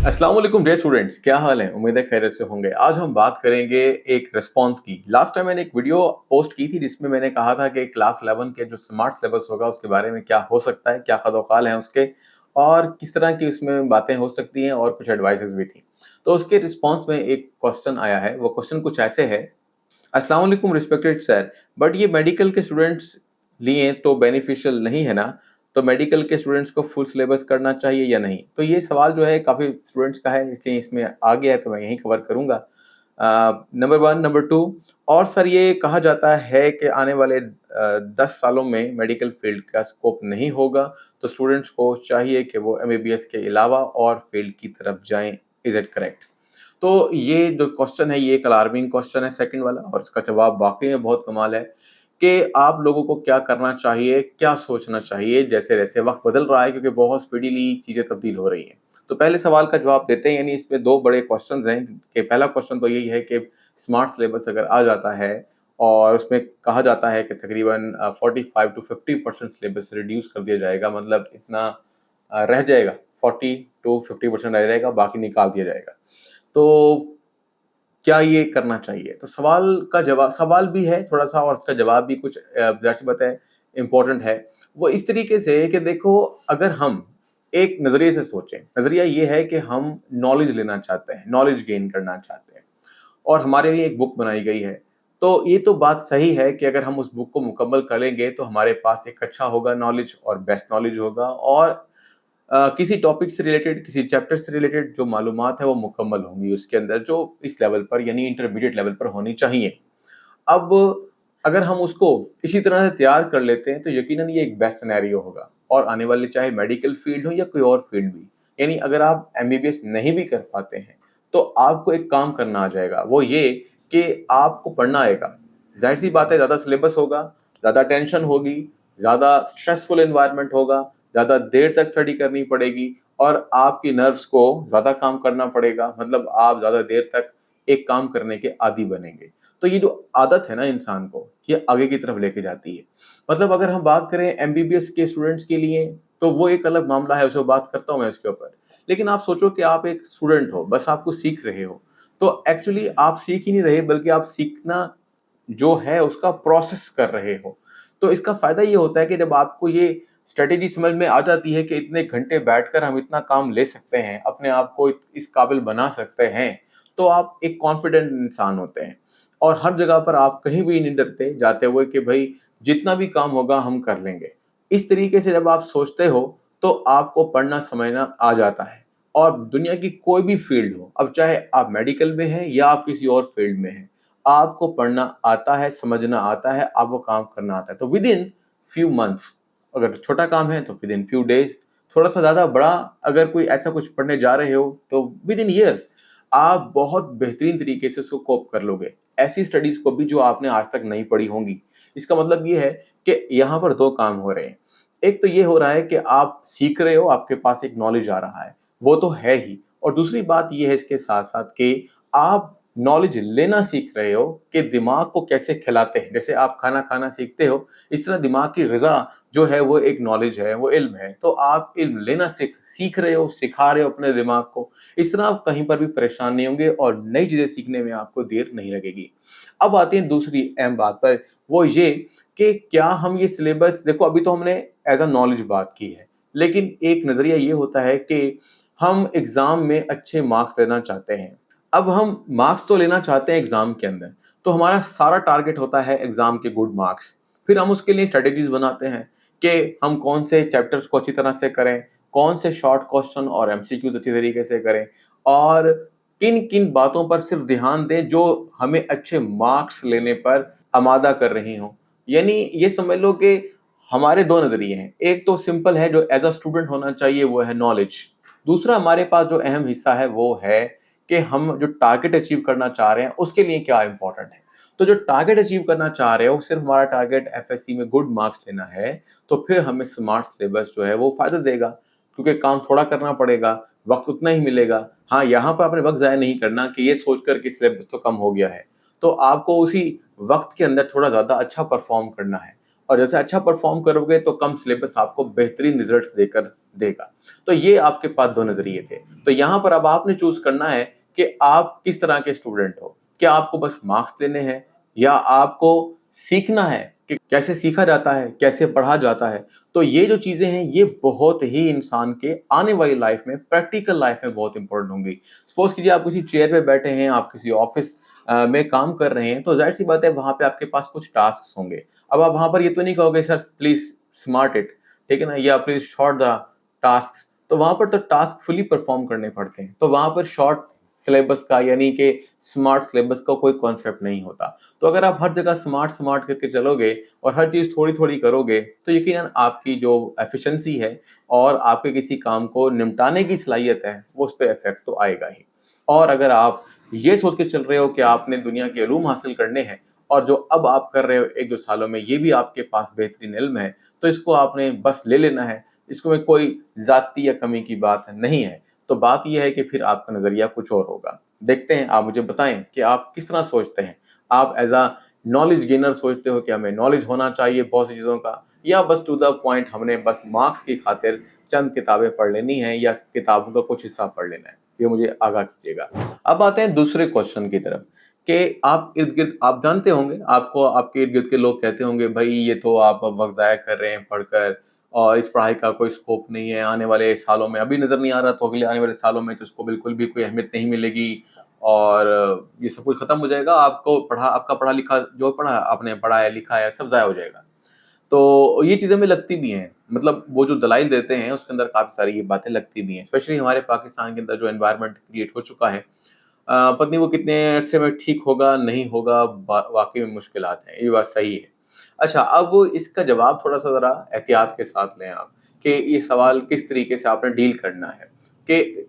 अस्सलाम वालेकुम dear students, क्या हाल है? उम्मीद है खैरियत से होंगे। आज हम बात करेंगे एक रिस्पॉन्स की। लास्ट टाइम मैंने एक वीडियो पोस्ट की थी जिसमें मैंने कहा था कि क्लास 11 के जो स्मार्ट सिलेबस होगा उसके बारे में क्या हो सकता है, क्या कदौकाल हैं उसके और किस तरह की उसमें बातें हो सकती हैं और कुछ एडवाइसेस भी थी। तो उसके रिस्पॉन्स में एक क्वेश्चन आया है, वो क्वेश्चन कुछ ऐसे है। अस्सलाम वालेकुम रिस्पेक्टेड सर, बट ये मेडिकल के स्टूडेंट्स लिए तो बेनिफिशियल नहीं है ना? तो मेडिकल के स्टूडेंट्स को फुल सिलेबस करना चाहिए या नहीं? तो ये सवाल जो है काफ़ी स्टूडेंट्स का है, इसलिए इसमें आ गया है तो मैं यहीं कवर करूँगा। नंबर 1, नंबर 2 और सर ये कहा जाता है कि आने वाले 10 सालों में मेडिकल फील्ड का स्कोप नहीं होगा, तो स्टूडेंट्स को चाहिए कि वो एमबीबीएस के अलावा और फील्ड की तरफ जाएँ। Is it correct? तो ये जो क्वेश्चन है ये एक अलार्मिंग क्वेश्चन है सेकंड वाला और इसका जवाब वाक़ई में बहुत कमाल है कि आप लोगों को क्या करना चाहिए, क्या सोचना चाहिए जैसे-जैसे वक़्त बदल रहा है क्योंकि बहुत स्पीडीली चीज़ें तब्दील हो रही हैं। तो पहले सवाल का जवाब देते हैं यानी इसमें 2 बड़े क्वेश्चन्स हैं कि पहला क्वेश्चन तो यही है कि स्मार्ट सिलेबस अगर आ जाता है और उसमें कहा जाता है कि तकरीबन 45 टू 50% सिलेबस रिड्यूस कर दिया जाएगा मतलब इतना रह जाएगा 40 टू 50% रह जाएगा, बाकी निकाल दिया जाएगा। तो क्या ये करना चाहिए? तो सवाल भी है थोड़ा-सा और उसका जवाब भी कुछ ज़ाहिर-सी बात है इम्पोर्टेंट है। वो इस तरीके से कि देखो अगर हम एक नज़रिए से सोचें, नज़रिया ये है कि हम नॉलेज लेना चाहते हैं, नॉलेज गेन करना चाहते हैं और हमारे लिए एक बुक बनाई गई है। तो ये तो बात सही है कि अगर हम उस बुक को मुकम्मल करेंगे तो हमारे पास एक अच्छा होगा नॉलेज और बेस्ट नॉलेज होगा और किसी टॉपिक से रिलेटेड, किसी चैप्टर से रिलेटेड जो मालूमात है वो मुकम्मल होंगी उसके अंदर जो इस लेवल पर यानी इंटरमीडिएट लेवल पर होनी चाहिए। अब अगर हम उसको इसी तरह से तैयार कर लेते हैं तो यकीनन ये एक बेस्ट सिनेरियो होगा और आने वाले चाहे मेडिकल फील्ड हो या कोई और फील्ड भी। यानी अगर आप एमबीबीएस नहीं भी कर पाते हैं, तो आपको एक काम करना आ जाएगा, वो ये कि आपको पढ़ना आएगा। ज़ाहिर-सी बात है ज़्यादा सिलेबस होगा, ज़्यादा टेंशन होगी, ज़्यादा स्ट्रेसफुल एनवायरनमेंट होगा, ज़्यादा देर तक स्टडी करनी पड़ेगी और आपकी नर्व्स को ज़्यादा काम करना पड़ेगा, मतलब आप ज़्यादा देर तक एक काम करने के आदी बनेंगे। तो ये जो आदत है ना इंसान को, ये आगे की तरफ लेके जाती है। मतलब अगर हम बात करें एमबीबीएस के स्टूडेंट्स के लिए, तो वो एक अलग मामला है, उसपे बात करता हूँ मैं इसके ऊपर। लेकिन आप सोचो कि आप एक स्टूडेंट हो, बस आप कुछ सीख रहे हो, तो एक्चुअली आप सीख ही नहीं रहे बल्कि आप सीखना जो है उसका प्रोसेस कर रहे हो। तो इसका फ़ायदा ये होता है कि जब आपको ये स्ट्रैटेजी समझ में आ जाती है कि इतने घंटे बैठकर हम इतना काम ले सकते हैं, अपने आप को इस काबिल बना सकते हैं, तो आप एक कॉन्फिडेंट इंसान होते हैं। और हर जगह पर आप कहीं भी नहीं डरते जाते हुए कि भई जितना भी काम होगा हम कर लेंगे। इस तरीके से जब आप सोचते हो, तो आपको पढ़ना समझना आ जाता है और दुनिया की कोई भी फ़ील्ड हो, अब चाहे आप मेडिकल में हैं या आप किसी और फ़ील्ड में हैं, आपको पढ़ना आता है, समझना आता है, आपको काम करना आता है। तो विदिन फ्यू मंथ्स अगर छोटा काम है तो विदिन फ्यू डेज़, थोड़ा-सा ज़्यादा बड़ा अगर कोई ऐसा कुछ पढ़ने जा रहे हो, तो विदिन ईयर्स आप बहुत बेहतरीन तरीके से उसको कोप कर लोगे। ऐसी स्टडीज़ को भी जो आपने आज तक नहीं पढ़ी होंगी। इसका मतलब ये है कि यहाँ पर 2 काम हो रहे हैं। एक तो ये हो रहा है कि आप सीख रहे हो, आपके पास एक नॉलेज आ रहा है, वो तो है ही और दूसरी बात ये है इसके साथ-साथ कि आप नॉलेज लेना सीख रहे हो कि दिमाग को कैसे खिलाते हैं। जैसे आप खाना खाना सीखते हो, इस तरह दिमाग की ग़िज़ा जो है वो एक नॉलेज है, वो इल्म है। तो आप इल्म लेना सीख रहे हो, सिखा रहे हो अपने दिमाग को। इस तरह आप कहीं पर भी परेशान नहीं होंगे और नई चीज़ें सीखने में आपको देर नहीं लगेगी। अब आते हैं दूसरी अहम बात पर, वो ये कि क्या हम ये सिलेबस देखो अभी तो हमने एज़ अ नॉलेज बात की है, लेकिन एक नज़रिया ये होता है कि हम एग्ज़ाम में अच्छे मार्क्स लेना चाहते हैं। अब हम मार्क्स तो लेना चाहते हैं एग्ज़ाम के अंदर, तो हमारा सारा टारगेट होता है एग्ज़ाम के गुड मार्क्स। फिर हम उसके लिए स्ट्रैटेजीज़ बनाते हैं कि हम कौन से चैप्टर्स को अच्छी तरह से करें, कौन से शॉर्ट क्वेश्चन और एमसीक्यूज़ अच्छी तरीके से करें और किन-किन बातों पर सिर्फ़ ध्यान दें जो हमें अच्छे मार्क्स लेने पर आमादा कर रही हों। यानी ये समझ लो कि हमारे 2 नज़रिए हैं। एक तो सिंपल है जो एज़ अ स्टूडेंट होना चाहिए वो है नॉलेज। दूसरा हमारे पास जो अहम हिस्सा है वो है कि हम जो टारगेट अचीव करना चाह रहे हैं उसके लिए क्या इम्पोर्टेंट है। तो जो टारगेट अचीव करना चाह रहे हो सिर्फ़ हमारा टारगेट एफएससी में गुड मार्क्स लेना है, तो फिर हमें स्मार्ट सिलेबस जो है वो फ़ायदा देगा। क्योंकि काम थोड़ा करना पड़ेगा, वक़्त उतना ही मिलेगा। हाँ, यहाँ पर आपने वक़्त ज़ाया नहीं करना कि ये सोचकर कि सिलेबस तो कम हो गया है। तो आपको उसी वक़्त के अंदर थोड़ा ज़्यादा अच्छा परफ़ॉर्म करना है और जैसे अच्छा परफॉर्म करोगे तो कम सिलेबस आपको बेहतरीन रिजल्ट्स देकर देगा। तो ये आपके पास 2 नज़रिए थे। तो यहाँ पर अब आपने चूज़ करना है कि आप किस तरह के स्टूडेंट हो। क्या आपको बस मार्क्स लेने हैं या आपको सीखना है कि कैसे सीखा जाता है, कैसे पढ़ा जाता है। तो ये जो चीज़ें हैं ये बहुत ही इंसान के आने वाली लाइफ में, प्रैक्टिकल लाइफ में बहुत इम्पोर्टेंट होंगी। सपोज़ कीजिए आप किसी चेयर पे बैठे हैं, आप किसी ऑफ़िस में काम कर रहे हैं, तो ज़ाहिर-सी बात है वहाँ पे आपके पास कुछ टास्क्स होंगे। अब आप वहाँ पर ये तो नहीं कहोगे सर प्लीज़ स्मार्ट इट, ठीक है ना? या प्लीज़ शॉर्ट द टास्क्स। तो वहाँ पर तो टास्क फुली परफ़ॉर्म करने पड़ते हैं। तो वहाँ पर शॉर्ट सिलेबस का यानी कि स्मार्ट सिलेबस का कोई कॉन्सेप्ट नहीं होता। तो अगर आप हर जगह स्मार्ट स्मार्ट करके चलोगे और हर चीज़ थोड़ी-थोड़ी करोगे, तो यकीनन आपकी जो एफिशिएंसी है और आपके किसी काम को निपटाने की सलाहियत है, वो उस पे इफ़ेक्ट तो आएगा ही। और अगर आप ये सोच के चल रहे हो कि आपने दुनिया के उलूम हासिल करने हैं और जो अब आप कर रहे हो 1-2 सालों में, ये भी आपके पास बेहतरीन इल्म है, तो इसको आपने बस ले लेना है। इसमें कोई ज़्यादती या कमी की बात नहीं है। तो बात ये है कि फिर आपका नज़रिया कुछ और होगा। देखते हैं, आप मुझे बताएँ कि आप किस तरह सोचते हैं? आप एज़ अ नॉलेज गेनर सोचते हो कि हमें नॉलेज होना चाहिए बहुत सी चीज़ों का या बस टू द पॉइंट हमने बस मार्क्स की खातिर चंद किताबें पढ़ लेनी है या किताबों का कुछ हिस्सा पढ़ लेना है? ये मुझे आगाह कीजिएगा। अब आते हैं दूसरे क्वेश्चन की तरफ कि आप इर्द-गिर्द आप जानते होंगे, आपको आपके इर्द-गिर्द के लोग कहते होंगे, "भई ये तो आप वक़्त ज़ाया कर रहे हैं पढ़कर और इस पढ़ाई का कोई स्कोप नहीं है, आने वाले सालों में अभी नज़र नहीं आ रहा तो अगले आने वाले सालों में तो इसको बिल्कुल भी कोई अहमियत नहीं मिलेगी और ये सब कुछ खत्म हो जाएगा, आपका पढ़ा-लिखा जो पढ़ा आपने पढ़ा है, लिखा है, सब ज़ाया हो जाएगा। तो ये चीज़ें हमें लगती भी हैं, मतलब वो जो दलाइल देते हैं उसके अंदर काफ़ी सारी ये बातें लगती भी हैं, स्पेशली हमारे पाकिस्तान के अंदर जो एनवायरनमेंट क्रिएट हो चुका है पता नहीं वो कितने अरसे में ठीक होगा, नहीं होगा, वाक़ई में मुश्किलात हैं, ये बात सही है। अच्छा, अब इसका जवाब थोड़ा-सा ज़रा एहतियात के साथ लें आप, कि ये सवाल किस तरीके से आपने डील करना है, कि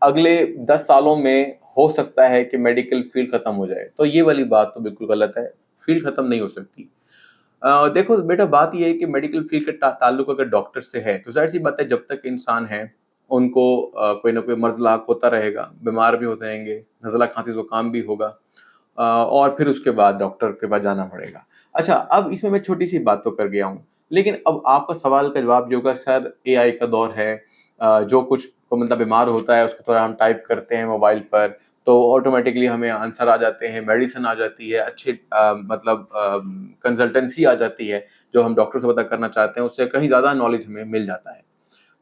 अगले 10 सालों में हो सकता है कि मेडिकल फ़ील्ड खत्म हो जाए, तो ये वाली बात तो बिल्कुल गलत है, फ़ील्ड खत्म नहीं हो सकती। देखो बेटा बात ये है कि मेडिकल फ़ील्ड का ताल्लुक अगर डॉक्टर से है, तो ज़ाहिर-सी बात है जब तक इंसान है, उनको कोई न कोई मर्ज़-लाक़ होता रहेगा, बीमार भी होते रहेंगे, नज़ला, खाँसी, ज़ुकाम भी होगा और फिर उसके बाद डॉक्टर के पास जाना पड़ेगा। अच्छा, अब इसमें मैं छोटी-सी बात तो कर गया हूँ, लेकिन अब आपका सवाल का जवाब ये होगा सर एआई का दौर है जो कुछ मतलब बीमार होता है उसको थोड़ा हम टाइप करते हैं मोबाइल पर, तो ऑटोमैटिकली हमें आंसर आ जाते हैं, मेडिसिन आ जाती है, अच्छी मतलब कंसल्टेंसी आ जाती है, जो हम डॉक्टर से पता करना चाहते हैं, उससे कहीं ज़्यादा नॉलेज हमें मिल जाता है।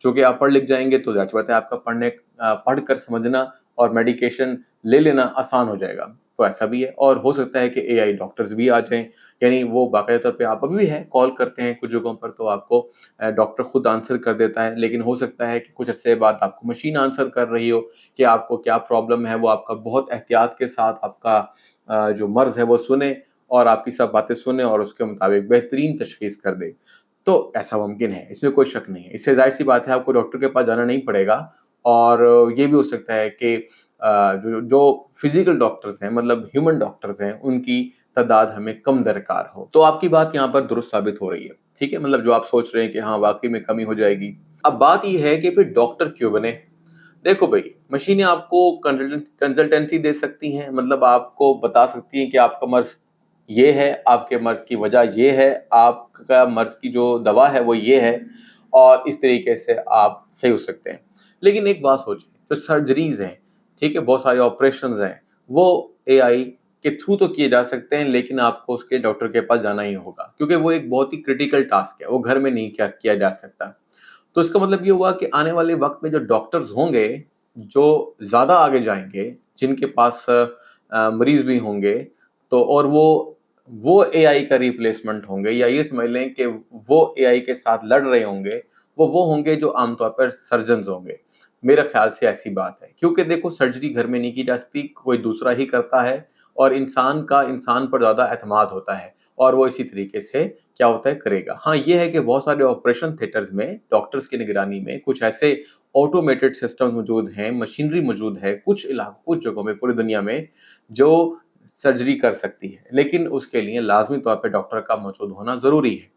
चूँकि आप पढ़ लिख जाएँगे तो ज़ाहिर-सी बात है आपका पढ़कर समझना और मेडिकेशन ले लेना आसान हो जाएगा। तो ऐसा भी है और हो सकता है कि एआई डॉक्टर्स भी आ जाएँ, यानी वो बाकायदा तौर पे आप अभी भी हैं, कॉल करते हैं कुछ जगहों पर तो आपको डॉक्टर खुद आंसर कर देता है, लेकिन हो सकता है कि कुछ अरसे बाद आपको मशीन आंसर कर रही हो कि आपको क्या प्रॉब्लम है, वो आपका बहुत एहतियात के साथ आपका जो मर्ज़ है वो सुने और आपकी सब बातें सुने और उसके मुताबिक बेहतरीन तशख़ीस कर दे। तो ऐसा मुमकिन है, इसमें कोई शक नहीं है। इससे ज़ाहिर-सी बात है आपको डॉक्टर के पास जाना नहीं पड़ेगा और ये भी हो सकता है कि जो जो फिज़िकल डॉक्टर्स हैं मतलब ह्यूमन डॉक्टर्स हैं, उनकी तादाद हमें कम दरकार हो। तो आपकी बात यहाँ पर दुरुस्त साबित हो रही है, ठीक है? मतलब जो आप सोच रहे हैं कि हाँ, वाक़ई में कमी हो जाएगी। अब बात ये है कि फिर डॉक्टर क्यों बने? देखो भई, मशीनें आपको कंसल्टेंसी दे सकती हैं, मतलब आपको बता सकती हैं कि आपका मर्ज़ ये है, आपके मर्ज़ की वजह ये है, आपका मर्ज़ की जो दवा है वो ये है और इस तरीके से आप सही हो सकते हैं। लेकिन एक बात सोचिए, जो सर्जरीज़ हैं, ठीक है, बहुत सारे ऑपरेशंस हैं, वो एआई के थ्रू तो किए जा सकते हैं, लेकिन आपको उसके डॉक्टर के पास जाना ही होगा, क्योंकि वो एक बहुत ही क्रिटिकल टास्क है, वो घर में नहीं किया जा सकता। तो इसका मतलब ये हुआ कि आने वाले वक़्त में जो डॉक्टर्स होंगे, जो ज़्यादा आगे जाएँगे, जिनके पास मरीज़ भी होंगे, तो और वो एआई का रिप्लेसमेंट होंगे या ये समझ लें कि वो एआई के साथ लड़ रहे होंगे, वो होंगे जो आम तौर पर सर्जन्स होंगे। मेरा ख़्याल से ऐसी बात है, क्योंकि देखो सर्जरी घर में नहीं की जा सकती, कोई दूसरा ही करता है और इंसान का इंसान पर ज़्यादा एतमाद होता है और वो इसी तरीके से क्या होता है करेगा। हाँ, ये है कि बहुत सारे ऑपरेशन थिएटर्स में डॉक्टर्स की निगरानी में कुछ ऐसे ऑटोमेटेड सिस्टम मौजूद हैं, मशीनरी मौजूद है, कुछ जगहों में पूरी दुनिया में जो सर्जरी कर सकती है। लेकिन उसके लिए लाज़मी तौर पे डॉक्टर का मौजूद होना ज़रूरी है,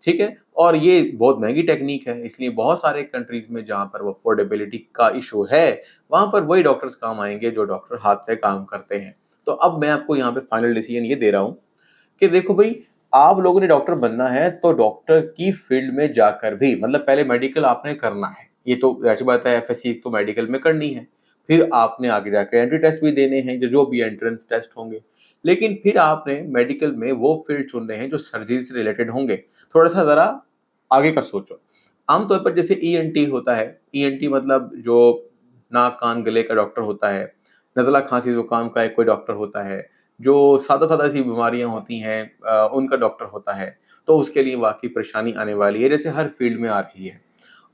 ठीक है? और ये बहुत महँगी टेक्नीक है, इसलिए बहुत सारे कंट्रीज़ में जहाँ पर वो अफ़ोर्डेबिलिटी का इश्यू है, वहाँ पर वही डॉक्टर्स काम आएँगे जो डॉक्टर हाथ से काम करते हैं। तो अब मैं आपको यहाँ पे फाइनल डिसीज़न ये दे रहा हूँ कि देखो भई, आप लोगों ने डॉक्टर बनना है तो डॉक्टर की फील्ड में जाकर भी मतलब पहले मेडिकल आपने करना है, ये तो ज़ाहिर-सी बात है एफएससी तो मेडिकल में करनी है। फिर आपने आगे जाके एंट्री टेस्ट भी देने हैं, जो भी एंट्रेंस टेस्ट होंगे। लेकिन फिर आपने मेडिकल में वो फील्ड चुनने हैं जो सर्जरी से रिलेटेड होंगे। थोड़ा-सा ज़रा आगे का सोचो। आम तौर पर जैसे ईएनटी होता है, ईएनटी मतलब जो नाक, कान, गले का डॉक्टर होता है, नज़ला, खाँसी, ज़ुकाम का एक कोई डॉक्टर होता है, जो सादा-सादा सी बीमारियाँ होती हैं उनका डॉक्टर होता है, तो उसके लिए वाक़ई परेशानी आने वाली है, जैसे हर फ़ील्ड में आ रही है।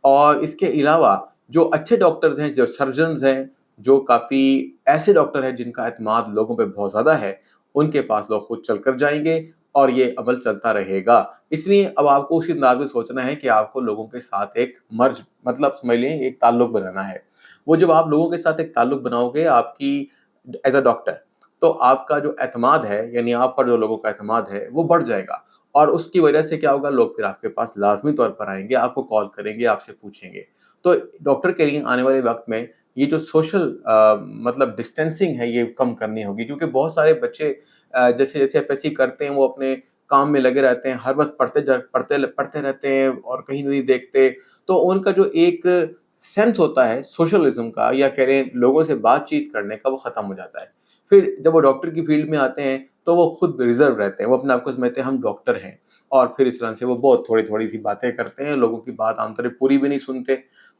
और इसके अलावा जो अच्छे डॉक्टर्स हैं, जो सर्जन्स हैं, जो काफ़ी ऐसे डॉक्टर हैं जिनका एतमाद लोगों पे बहुत ज़्यादा है, उनके पास लोग खुद चलकर जाएँगे और ये अमल चलता रहेगा। इसलिए अब आपको उसी अंदाज़ में सोचना है कि आपको लोगों के साथ एक मर्ज मतलब समझ लें एक ताल्लुक बनाना है। वो जब आप लोगों के साथ एक ताल्लुक बनाओगे आपकी एज़ अ डॉक्टर, तो आपका जो एतमाद है यानी आप पर जो लोगों का एतमाद है, वो बढ़ जाएगा और उसकी वजह से क्या होगा लोग फिर आपके पास लाज़मी तौर पर आएँगे, आपको कॉल करेंगे, आपसे पूछेंगे। तो डॉक्टर के लिए आने वाले वक़्त में ये जो सोशल मतलब डिस्टेंसिंग है ये कम करनी होगी क्योंकि बहुत सारे बच्चे जैसे-जैसे एफएससी करते हैं वो अपने काम में लगे रहते हैं, हर वक़्त पढ़ते रहते हैं और कहीं नहीं देखते। तो उनका जो एक सेंस होता है सोशलिज़्म का या कह लें लोगों से बातचीत करने का वो ख़त्म हो जाता है। फिर जब वो डॉक्टर की फ़ील्ड में आते हैं, तो वो खुद रिज़र्व रहते हैं, वो अपने आप को समझते हैं हम डॉक्टर हैं और फिर इस तरह से वो बहुत थोड़ी-थोड़ी सी बातें करते हैं, लोगों की बात आमतौर पे पूरी भी नहीं सुनते।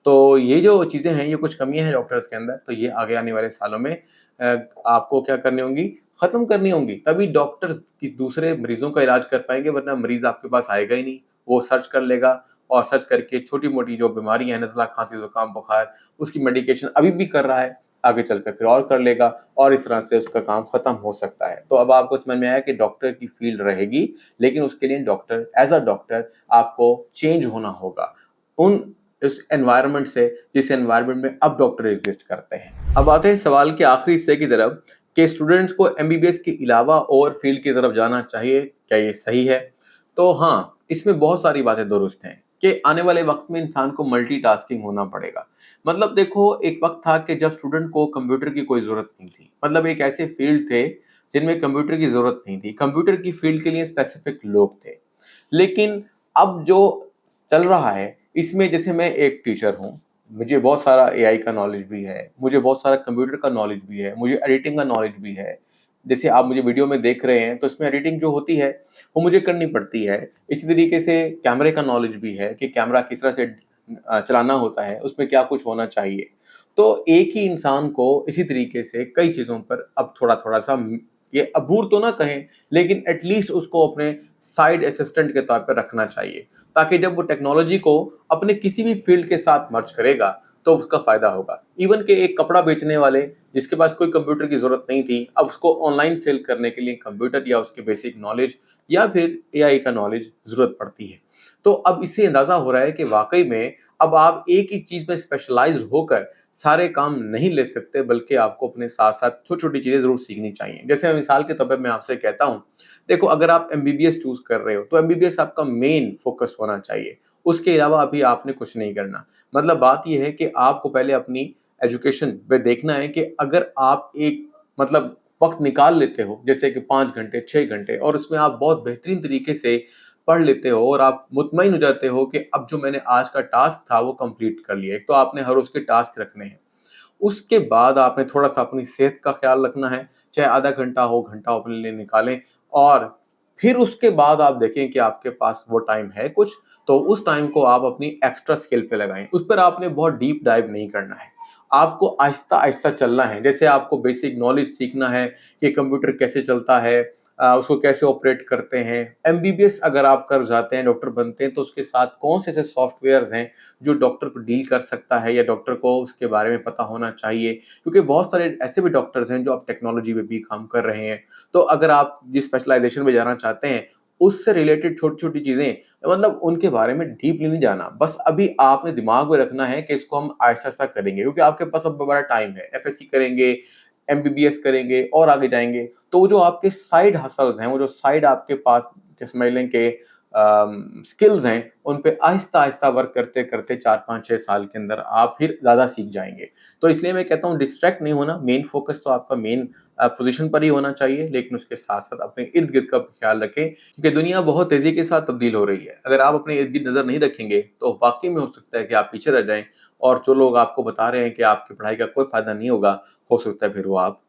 तो ये जो चीज़ें हैं, ये कुछ कमियाँ हैं डॉक्टर्स के अंदर, तो ये आगे आने वाले सालों में आपको क्या करनी होंगी, ख़त्म करनी होंगी, तभी डॉक्टर्स कि दूसरे मरीज़ों का इलाज कर पाएँगे वरना मरीज़ आपके पास आएगा ही नहीं। वो सर्च कर लेगा और सर्च करके छोटी-मोटी जो बीमारियाँ हैं, नज़ला, खाँसी, ज़ुकाम, बुखार, उसकी मेडिकेशन अभी भी कर रहा है, आगे चलकर फिर और कर लेगा और इस तरह से उसका काम खत्म हो सकता है। तो अब आपको समझ में आया कि डॉक्टर की फ़ील्ड रहेगी, लेकिन उसके लिए डॉक्टर एज़ अ डॉक्टर आपको चेंज होना होगा। उन इस एनवायरनमेंट से जिस एनवायरनमेंट में अब डॉक्टर एग्ज़िस्ट करते हैं। अब आते हैं सवाल के आखिरी हिस्से की तरफ कि स्टूडेंट्स को एमबीबीएस के अलावा और फ़ील्ड की तरफ जाना चाहिए, क्या ये सही है? तो हाँ, इसमें बहुत सारी बातें दुरुस्त हैं कि आने वाले वक़्त में इंसान को मल्टीटास्किंग होना पड़ेगा। मतलब देखो एक वक़्त था कि जब स्टूडेंट को कंप्यूटर की कोई ज़रूरत नहीं थी। मतलब एक ऐसे फ़ील्ड थे जिनमें कंप्यूटर की ज़रूरत नहीं थी। कंप्यूटर की फ़ील्ड के लिए स्पेसिफ़िक लोग थे। लेकिन अब जो चल रहा है, इसमें जैसे मैं एक टीचर हूँ, मुझे बहुत सारा एआई का नॉलेज भी है, मुझे बहुत सारा कंप्यूटर का नॉलेज भी है, मुझे एडिटिंग का नॉलेज भी है। जैसे आप मुझे वीडियो में देख रहे हैं, तो इसमें एडिटिंग जो होती है, वो मुझे करनी पड़ती है। इसी तरीके से कैमरे का नॉलेज भी है कि कैमरा किस तरह से चलाना होता है, उसमें क्या कुछ होना चाहिए। तो एक ही इंसान को इसी तरीके से कई चीज़ों पर अब थोड़ा-थोड़ा सा ये अबूर तो ना कहें, लेकिन एट लीस्ट उसको अपने साइड असिस्टेंट के तौर पे रखना चाहिए, ताकि जब वो टेक्नोलॉजी को अपने किसी भी फ़ील्ड के साथ मर्ज करेगा, तो उसका फ़ायदा होगा। इवन कि एक कपड़ा बेचने वाले जिसके पास कोई कंप्यूटर की ज़रूरत नहीं थी, अब उसको ऑनलाइन सेल करने के लिए कंप्यूटर या उसकी बेसिक नॉलेज या फिर एआई का नॉलेज ज़रूरत पड़ती है। तो अब इससे अंदाज़ा हो रहा है कि वाक़ई में अब आप एक ही चीज़ में स्पेशलाइज़्ड होकर सारे काम नहीं ले सकते, बल्कि आपको अपने साथ-साथ छोटी-छोटी चीज़ें ज़रूर सीखनी चाहिए। जैसे मिसाल के तौर पे मैं आपसे कहता हूँ, देखो अगर आप एमबीबीएस चूज़ कर रहे हो, तो एमबीबीएस आपका मेन फ़ोकस होना चाहिए। उसके अलावा अभी आपने कुछ नहीं करना। मतलब बात ये है कि आपको पहले अपनी एजुकेशन पे देखना है कि अगर आप एक मतलब वक़्त निकाल लेते हो, जैसे कि 5 घंटे, 6 घंटे और उसमें आप बहुत बेहतरीन तरीके से पढ़ लेते हो और आप मुतमईन हो जाते हो कि अब जो मैंने आज का टास्क था, वो कंप्लीट कर लिया। एक तो आपने हर रोज़ के टास्क रखने हैं। उसके बाद आपने थोड़ा-सा अपनी सेहत का ख़्याल रखना है, चाहे आधा घंटा हो, घंटा हो अपने लिए निकालें और फिर उसके बाद आप देखें कि आपके पास वो टाइम है कुछ, तो उस टाइम को आप अपनी एक्स्ट्रा स्किल पे लगाएँ। उस पर आपने बहुत डीप डाइव नहीं करना है। आपको आहिस्ता-आहिस्ता चलना है। जैसे आपको बेसिक नॉलेज सीखना है कि कंप्यूटर कैसे चलता है उसको कैसे ऑपरेट करते हैं। एमबीबीएस अगर आप कर जाते हैं, डॉक्टर बनते हैं, तो उसके साथ कौन से ऐसे सॉफ्टवेयर्स हैं जो डॉक्टर को डील कर सकता है या डॉक्टर को उसके बारे में पता होना चाहिए क्योंकि बहुत सारे ऐसे भी डॉक्टर्स हैं जो अब टेक्नोलॉजी में भी काम कर रहे हैं। तो अगर आप जिस स्पेशलाइज़ेशन में जाना चाहते हैं, उससे रिलेटेड छोटी-छोटी चीज़ें मतलब उनके बारे में डीपली नहीं जाना। बस अभी आपने दिमाग में रखना है कि इसको हम आहिस्ता-आहिस्ता करेंगे क्योंकि आपके पास अब बड़ा टाइम है। एफएससी करेंगे, एमबीबीएस करेंगे और आगे जाएँगे। तो वो जो आपके साइड हसल्स हैं, वो जो साइड आपके पास समझ लें कि स्किल्स हैं, उन पे आहिस्ता-आहिस्ता वर्क करते-करते 4, 5, 6 साल के अंदर आप फिर ज़्यादा सीख जाएँगे। तो इसलिए मैं कहता हूँ डिस्ट्रैक्ट नहीं होना, मेन फ़ोकस तो आपका मेन पोज़ीशन पर ही होना चाहिए, लेकिन उसके साथ-साथ अपने इर्द-गिर्द का ख़्याल रखें क्योंकि दुनिया बहुत तेज़ी के साथ तब्दील हो रही है। अगर आप अपने इर्द-गिर्द नज़र नहीं रखेंगे, तो वाक़ई में हो सकता है कि आप पीछे रह जाएँ और जो लोग आपको बता रहे हैं कि आपकी पढ़ाई का कोई फ़ायदा नहीं होगा, हो सकता है फिर वो आप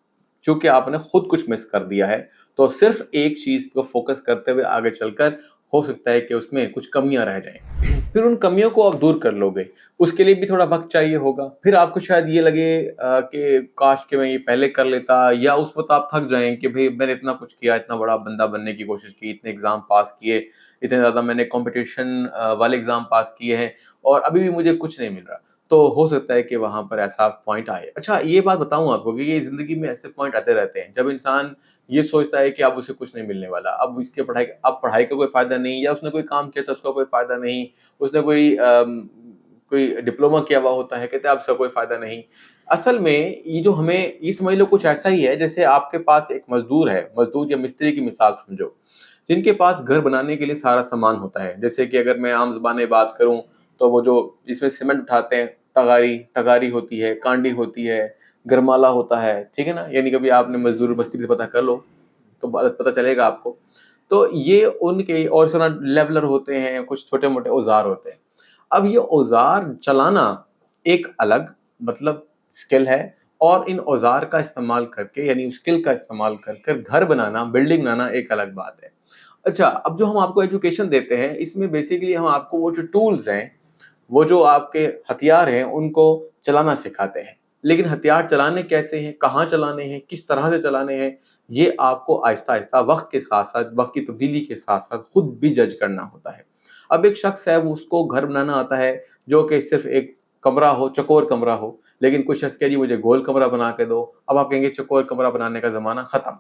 चूँकि आपने खुद कुछ मिस कर दिया है, तो सिर्फ़ एक चीज़ को फ़ोकस करते हुए आगे चलकर हो सकता है कि उसमें कुछ कमियाँ रह जाएँ। फिर उन कमियों को आप दूर कर लोगे, उसके लिए भी थोड़ा वक़्त चाहिए होगा। फिर आपको शायद ये लगे कि काश कि मैं ये पहले कर लेता या उस वक़्त आप थक जाएँ कि भई मैंने इतना कुछ किया, इतना बड़ा बंदा बनने की कोशिश की, इतने एग्ज़ाम पास किए, इतने ज़्यादा मैंने कॉम्पिटिशन वाले एग्ज़ाम पास किए हैं और अभी भी मुझे कुछ नहीं मिल रहा। तो हो सकता है कि वहाँ पर ऐसा पॉइंट आए। अच्छा ये बात बताऊँ आपको कि ये ज़िंदगी में ऐसे पॉइंट आते रहते हैं, जब इंसान ये सोचता है कि अब उसे कुछ नहीं मिलने वाला, अब पढ़ाई का कोई फ़ायदा नहीं या उसने कोई काम किया तो उसका कोई फ़ायदा नहीं, उसने कोई डिप्लोमा किया हुआ होता है, कहते हैं अब उसका कोई फ़ायदा नहीं। असल में ये जो हमें ये समझ लो कुछ ऐसा ही है जैसे आपके पास एक मज़दूर है, मज़दूर या मिस्त्री की मिसाल समझो, जिनके पास घर बनाने के लिए सारा सामान होता है। जैसे कि अगर मैं आम ज़ुबान में बात करूँ, तो वो जो जिसमें सीमेंट उठाते हैं, तगारी तगारी होती है, कांडी होती है, गरमाला होता है, ठीक है ना? यानी कभी आपने मज़दूर मिस्त्री से पता कर लो, तो ब पता चलेगा आपको। तो ये उनके और इस तरह लेवलर होते हैं, कुछ छोटे-मोटे औज़ार होते हैं। अब ये औज़ार चलाना एक अलग मतलब स्किल है और इन औज़ार का इस्तेमाल करके यानी स्किल का इस्तेमाल कर कर घर बनाना, बिल्डिंग बनाना एक अलग बात है। अच्छा, अब जो हम आपको एजुकेशन देते हैं, इसमें बेसिकली हम आपको वो जो टूल्स हैं, वो जो आपके हथियार हैं, उनको चलाना सिखाते हैं। लेकिन हथियार चलाने कैसे हैं, कहाँ चलाने हैं, किस तरह से चलाने हैं, ये आपको आहिस्ता-आहिस्ता वक़्त के साथ-साथ, वक़्त की तब्दीली के साथ-साथ खुद भी जज करना होता है। अब एक शख्स है, वो उसको घर बनाना आता है, जो कि सिर्फ़ एक कमरा हो, चौकोर कमरा हो, लेकिन कोई शख्स कहे जी मुझे गोल कमरा बना के दो, अब आप कहेंगे चौकोर कमरा बनाने का ज़माना खत्म,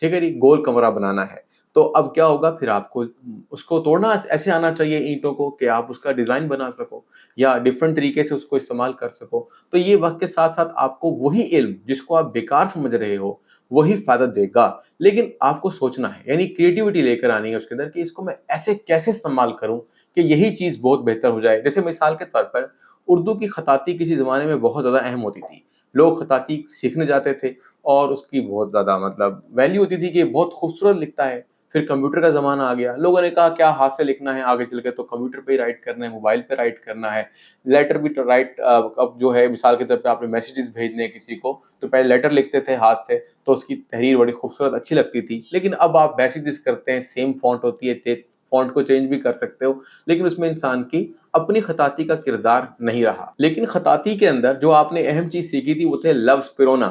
ठीक है जी, गोल कमरा बनाना है। तो अब क्या होगा फिर आपको उसको तोड़ना ऐसे आना चाहिए ईंटों को कि आप उसका डिज़ाइन बना सको या डिफरेंट तरीके से उसको इस्तेमाल कर सको। तो ये वक़्त के साथ-साथ आपको वही इल्म जिसको आप बेकार समझ रहे हो, वही फ़ायदा देगा। लेकिन आपको सोचना है, यानी क्रिएटिविटी लेकर आनी है उसके अंदर कि इसको मैं ऐसे कैसे इस्तेमाल करूँ कि यही चीज़ बहुत बेहतर हो जाए। जैसे मिसाल के तौर पर उर्दू की खताती किसी ज़माने में बहुत ज़्यादा अहम होती थी। लोग खताती सीखने जाते थे और उसकी बहुत ज़्यादा मतलब वैल्यू होती थी कि बहुत खूबसूरत लिखता है। फिर कंप्यूटर का ज़माना आ गया। लोगों ने कहा क्या हाथ से लिखना है आगे चल के तो कंप्यूटर पे ही राइट करना है, मोबाइल पे राइट करना है। लेटर भी तो राइट अब जो है मिसाल के तौर पे आपने मैसेजेस भेजने हैं किसी को, तो पहले लेटर लिखते थे हाथ से, तो उसकी तहरीर बड़ी खूबसूरत अच्छी लगती थी। लेकिन अब आप मैसेजेस करते हैं, सेम फ़ॉन्ट होती है, फ़ॉन्ट को चेंज भी कर सकते हो, लेकिन उसमें इंसान की अपनी खताती का किरदार नहीं रहा। लेकिन खताती के अंदर जो आपने अहम चीज़ सीखी थी वो थे लफ्ज़ पिरोना,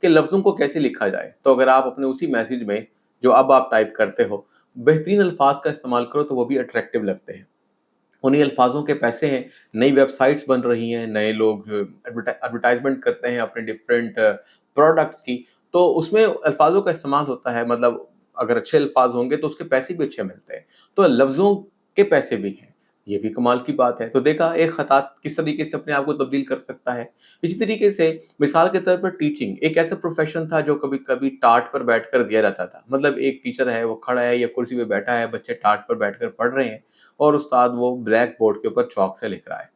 कि लफ्ज़ों को कैसे लिखा जाए। तो अगर आप अपने उसी मैसेज में जो अब आप टाइप करते हो, बेहतरीन अल्फ़ाज़ का इस्तेमाल करो तो वो भी अट्रैक्टिव लगते हैं। उन्हीं अल्फ़ाज़ों के पैसे हैं, नई वेबसाइट्स बन रही हैं, नए लोग एडवर्टाइज़मेंट करते हैं अपने डिफरेंट प्रोडक्ट्स की, तो उसमें अल्फ़ाज़ों का इस्तेमाल होता है मतलब अगर अच्छे अल्फ़ाज़ होंगे तो उसके पैसे भी अच्छे मिलते हैं। तो लफ्ज़ों के पैसे भी हैं, ये भी कमाल की बात है। तो देखा एक ख़तात किस तरीके से अपने आप को तब्दील कर सकता है। इसी तरीके से मिसाल के तौर पर टीचिंग एक ऐसा प्रोफ़ेशन था जो कभी-कभी टाट पर बैठकर दिया जाता था। मतलब एक टीचर है, वो खड़ा है या कुर्सी पे बैठा है, बच्चे टाट पर बैठकर पढ़ रहे हैं और उस्ताद वो ब्लैक बोर्ड के ऊपर चॉक से लिख रहा है।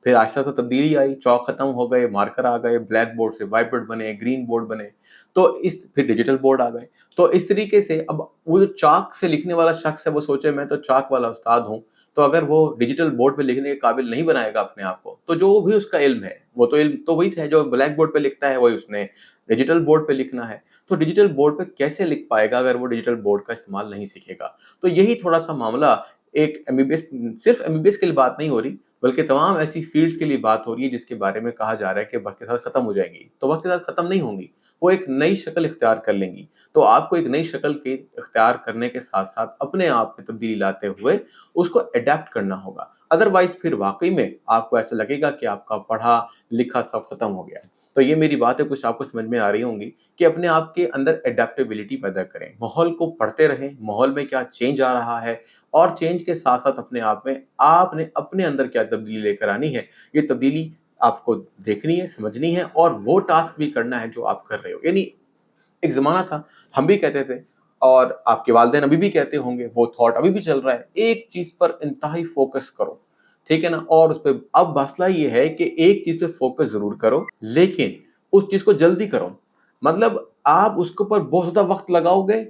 फिर आहिस्ता-आहिस्ता तब्दीली आई, चॉक खत्म हो गए, मार्कर आ गए, ब्लैक बोर्ड से व्हाइट बोर्ड बने, ग्रीन बोर्ड बने। तो इस फिर डिजिटल बोर्ड आ गए। तो इस तरीके से अब वो जो चाक से लिखने वाला शख्स है वो सोचे मैं तो चाक वाला उस्ताद हूँ, तो अगर वो डिजिटल बोर्ड पे लिखने के काबिल नहीं बनाएगा अपने आप को, तो जो भी उसका इल्म है, वो तो इल्म तो वही है जो ब्लैक बोर्ड पे लिखता है, वही उसने डिजिटल बोर्ड पे लिखना है। तो डिजिटल बोर्ड पे कैसे लिख पाएगा अगर वो डिजिटल बोर्ड का इस्तेमाल नहीं सीखेगा? तो यही थोड़ा-सा मामला एक एमबीबीएस सिर्फ एमबीबीएस के लिए बात नहीं हो रही, बल्कि तमाम ऐसी फ़ील्ड्स के लिए बात हो रही है जिसके बारे में कहा जा रहा है कि वक़्त के साथ खत्म हो जाएँगी। तो वक़्त के साथ खत्म नहीं होंगी, वो एक नई शक्ल इख्तियार कर लेंगी। तो आपको एक नई शक्ल के इख्तियार करने के साथ-साथ अपने आप में तब्दीली लाते हुए उसको एडैप्ट करना होगा। अदरवाइज़ फिर वाक़ई में आपको ऐसा लगेगा कि आपका पढ़ा-लिखा सब खत्म हो गया है। तो ये मेरी बातें कुछ आपको समझ में आ रही होंगी कि अपने आप के अंदर एडैप्टेबिलिटी पैदा करें। माहौल को पढ़ते रहें, माहौल में क्या चेंज आ रहा है और चेंज के साथ-साथ अपने आप में आपने अपने अंदर क्या तब्दीली लेकर आनी है, ये तब्दीली आपको देखनी है, समझनी है और वो टास्क भी करना है जो आप कर रहे हो। यानी एक ज़माना था, हम भी कहते थे और आपके वालिदैन अभी भी कहते होंगे, वो थॉट अभी भी चल रहा है, एक चीज़ पर इंतहाई फ़ोकस करो, ठीक है ना? और उसपे अब मसला ये है कि एक चीज़ पे फ़ोकस ज़रूर करो, लेकिन उस चीज़ को जल्दी करो। मतलब आप उसके ऊपर बहुत ज़्यादा वक़्त लगाओगे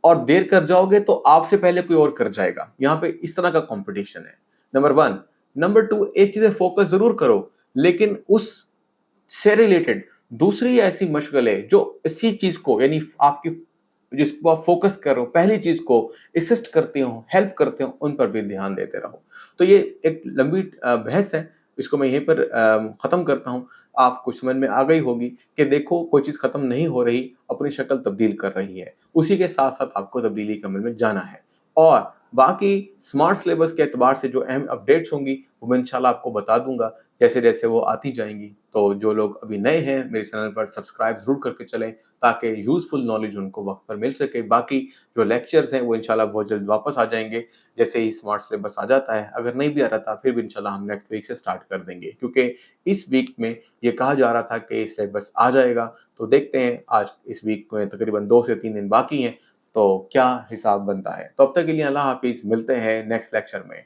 और देर कर जाओगे तो आपसे पहले कोई और कर जाएगा। यहाँ पे इस तरह का कॉम्पिटिशन है, नंबर 1। नंबर 2, एक चीज़ पे फ़ोकस ज़रूर करो, लेकिन उससे रिलेटेड दूसरी ऐसी मशगलें जो इसी चीज़ को यानी आपकी जिस पर आप फ़ोकस कर रहे हो, पहली चीज़ को असिस्ट करते हो, हेल्प करते हो, उन पर भी ध्यान देते रहो। तो ये एक लंबी बहस है, इसको मैं यहीं पर ख़त्म करता हूँ। आपको समझ में आ गई होगी कि देखो कोई चीज़ ख़त्म नहीं हो रही, अपनी शक्ल तब्दील कर रही है। उसी के साथ-साथ आपको तब्दीली के अमल में जाना है। और बाकी स्मार्ट सिलेबस के एतबार से जो अहम अपडेट्स होंगी, वो मैं इंशाल्लाह आपको बता दूँगा, जैसे-जैसे वो आती जाएँगी। तो जो लोग अभी नए हैं, मेरे चैनल पर सब्सक्राइब ज़रूर करके चलें, ताकि यूज़फुल नॉलेज उनको वक़्त पर मिल सके। बाकी जो लेक्चर्स हैं, वो इंशाल्लाह बहुत जल्द वापस आ जाएँगे, जैसे ही स्मार्ट सिलेबस आ जाता है। अगर नहीं भी आ रहा था, फिर भी इंशाल्लाह हम नेक्स्ट वीक से स्टार्ट कर देंगे, क्योंकि इस वीक में ये कहा जा रहा था कि सिलेबस आ जाएगा। तो देखते हैं, आज इस वीक में तकरीबन 2 से 3 दिन बाकी हैं, तो क्या हिसाब बनता है। तो अब तक के लिए अल्लाह हाफ़िज़, मिलते हैं नेक्स्ट लेक्चर में।